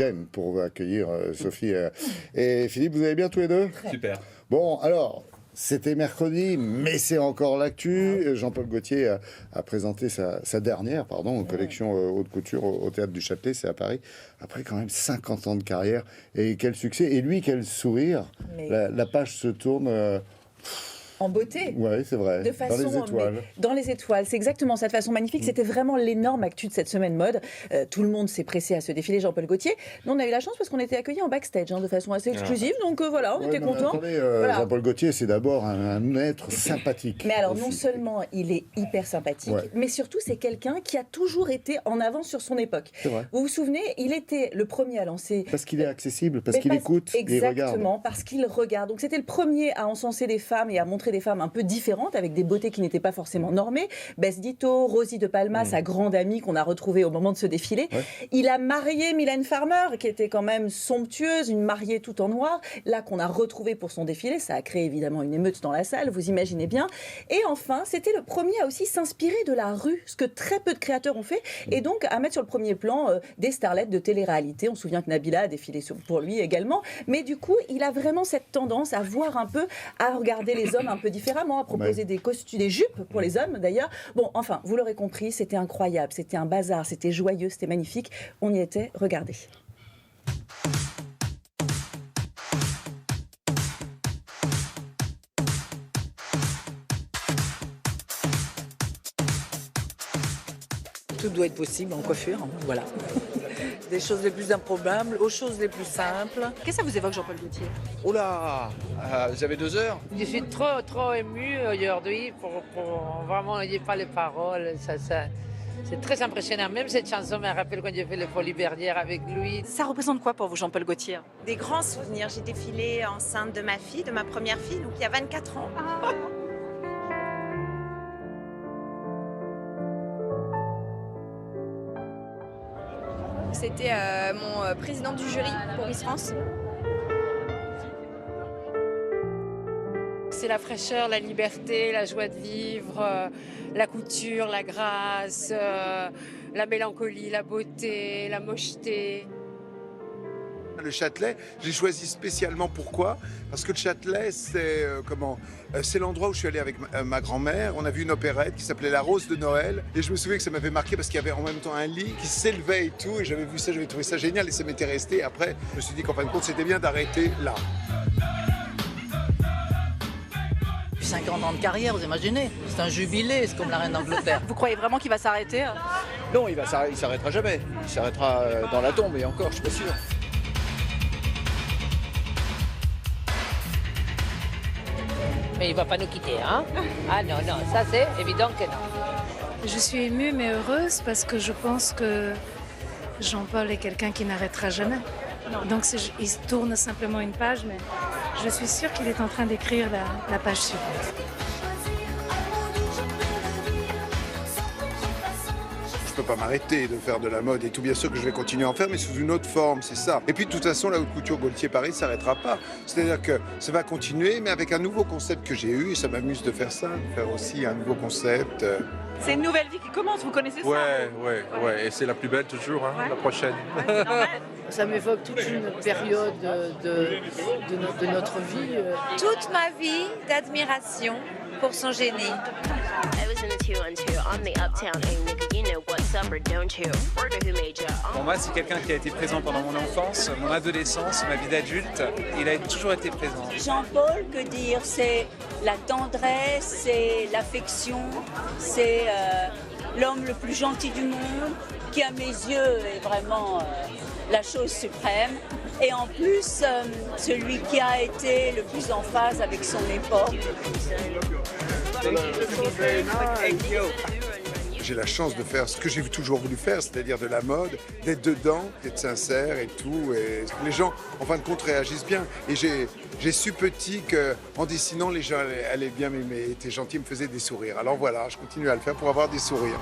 Jen pour accueillir Sophie et Philippe. Vous allez bien tous les deux? Super. Bon, alors, c'était mercredi, mais c'est encore l'actu. Jean-Paul Gaultier a présenté sa dernière collection haute couture au Théâtre du Châtelet, c'est à Paris. Après quand même 50 ans de carrière. Et quel succès. Et lui, quel sourire. La page se tourne... En beauté. Oui, c'est vrai. De façon, dans les étoiles. Dans les étoiles, c'est exactement ça, de façon magnifique. C'était vraiment l'énorme actu de cette semaine mode. Tout le monde s'est pressé à ce défilé Jean-Paul Gaultier. Nous, on a eu la chance parce qu'on était accueillis en backstage, de façon assez exclusive. Donc voilà, on était contents. Voilà. Jean-Paul Gaultier, c'est d'abord un être sympathique. Mais alors, non seulement il est hyper sympathique, mais surtout, c'est quelqu'un qui a toujours été en avance sur son époque. C'est vrai. Vous vous souvenez, il était le premier à lancer... Parce qu'il est accessible, parce qu'il écoute et regarde. Exactement, parce qu'il regarde. Donc c'était le premier à encenser des femmes et à montrer des femmes un peu différentes, avec des beautés qui n'étaient pas forcément normées. Bess Ditto, Rosie de Palma, sa grande amie qu'on a retrouvée au moment de ce défilé. Ouais. Il a marié Mylène Farmer, qui était quand même somptueuse, une mariée tout en noir, là qu'on a retrouvée pour son défilé. Ça a créé évidemment une émeute dans la salle, vous imaginez bien. Et enfin, c'était le premier à aussi s'inspirer de la rue, ce que très peu de créateurs ont fait, et donc à mettre sur le premier plan des starlettes de télé-réalité. On se souvient que Nabila a défilé pour lui également. Mais du coup, il a vraiment cette tendance à voir un peu, à regarder les hommes un peu différemment, à proposer des costumes, des jupes pour les hommes d'ailleurs. Bon, enfin, vous l'aurez compris, c'était incroyable, c'était un bazar, c'était joyeux, c'était magnifique. On y était, regardez. Tout doit être possible en coiffure, voilà. Des choses les plus improbables aux choses les plus simples. Qu'est-ce que ça vous évoque, Jean-Paul Gaultier? Oh là, vous avez 2 heures? Je suis trop émue aujourd'hui pour vraiment n'ayez pas les paroles. C'est très impressionnant. Même cette chanson me rappelle quand j'ai fait les Folies Bergère avec lui. Ça représente quoi pour vous, Jean-Paul Gaultier? Des grands souvenirs. J'ai défilé enceinte de ma fille, de ma première fille, donc il y a 24 ans. C'était mon président du jury pour Miss France. C'est la fraîcheur, la liberté, la joie de vivre, la couture, la grâce, la mélancolie, la beauté, la mocheté. Le Châtelet, j'ai choisi spécialement pourquoi? Parce que le Châtelet, c'est l'endroit où je suis allé avec ma grand-mère. On a vu une opérette qui s'appelait La Rose de Noël. Et je me souviens que ça m'avait marqué parce qu'il y avait en même temps un lit qui s'élevait et tout. Et j'avais vu ça, j'avais trouvé ça génial et ça m'était resté. Et après, je me suis dit qu'en fin de compte, c'était bien d'arrêter là. 50 ans de carrière, vous imaginez? C'est un jubilé, c'est comme la reine d'Angleterre. Vous croyez vraiment qu'il va s'arrêter? Non, il s'arrêtera jamais. Il s'arrêtera dans la tombe et encore, je suis pas sûr. Mais il ne va pas nous quitter, hein? Ah non, ça c'est évident que non. Je suis émue mais heureuse parce que je pense que Jean-Paul est quelqu'un qui n'arrêtera jamais. Donc il tourne simplement une page, mais je suis sûre qu'il est en train d'écrire la page suivante. Je peux pas m'arrêter de faire de la mode et tout, bien sûr que je vais continuer à en faire, mais sous une autre forme, c'est ça. Et puis de toute façon, la haute couture Gaultier Paris ne s'arrêtera pas. C'est-à-dire que ça va continuer, mais avec un nouveau concept que j'ai eu, et ça m'amuse de faire ça, de faire aussi un nouveau concept. C'est une nouvelle vie qui commence, vous connaissez ça? Ouais, et c'est la plus belle toujours, la prochaine. Ouais, Ça m'évoque toute une période de notre vie. Toute ma vie d'admiration pour son génie. Pour moi, c'est quelqu'un qui a été présent pendant mon enfance, mon adolescence, ma vie d'adulte. Il a toujours été présent. Jean-Paul, que dire? C'est la tendresse, c'est l'affection, c'est l'homme le plus gentil du monde, qui à mes yeux est vraiment la chose suprême. Et en plus, celui qui a été le plus en phase avec son époque. J'ai la chance de faire ce que j'ai toujours voulu faire, c'est-à-dire de la mode, d'être dedans, d'être sincère et tout. Et les gens, en fin de compte, réagissent bien. Et j'ai su petit qu'en dessinant, les gens allaient bien m'aimer, étaient gentils, me faisaient des sourires. Alors voilà, je continue à le faire pour avoir des sourires.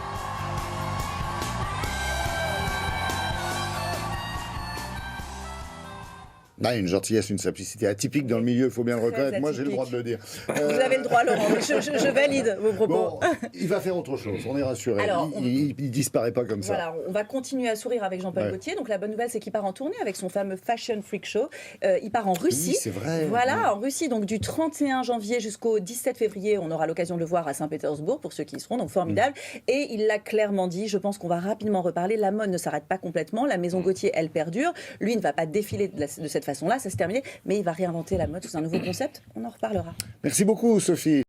Non, une gentillesse, une simplicité atypique dans le milieu, il faut bien le reconnaître. Moi, j'ai le droit de le dire. Vous avez le droit, Laurent. Je valide vos propos. Bon, il va faire autre chose, on est rassuré. Alors, il disparaît pas comme ça. Voilà, on va continuer à sourire avec Jean-Paul Gaultier. Donc la bonne nouvelle, c'est qu'il part en tournée avec son fameux Fashion Freak Show. Il part en Russie. Oui, c'est vrai. Voilà, en Russie, donc du 31 janvier jusqu'au 17 février, on aura l'occasion de le voir à Saint-Pétersbourg pour ceux qui y seront, donc formidable. Et il l'a clairement dit, je pense qu'on va rapidement reparler. La mode ne s'arrête pas complètement. La maison Gaultier, elle perdure. Lui ne va pas défiler de cette façon-là, ça s'est terminé. Mais il va réinventer la mode sous un nouveau concept. On en reparlera. Merci beaucoup, Sophie.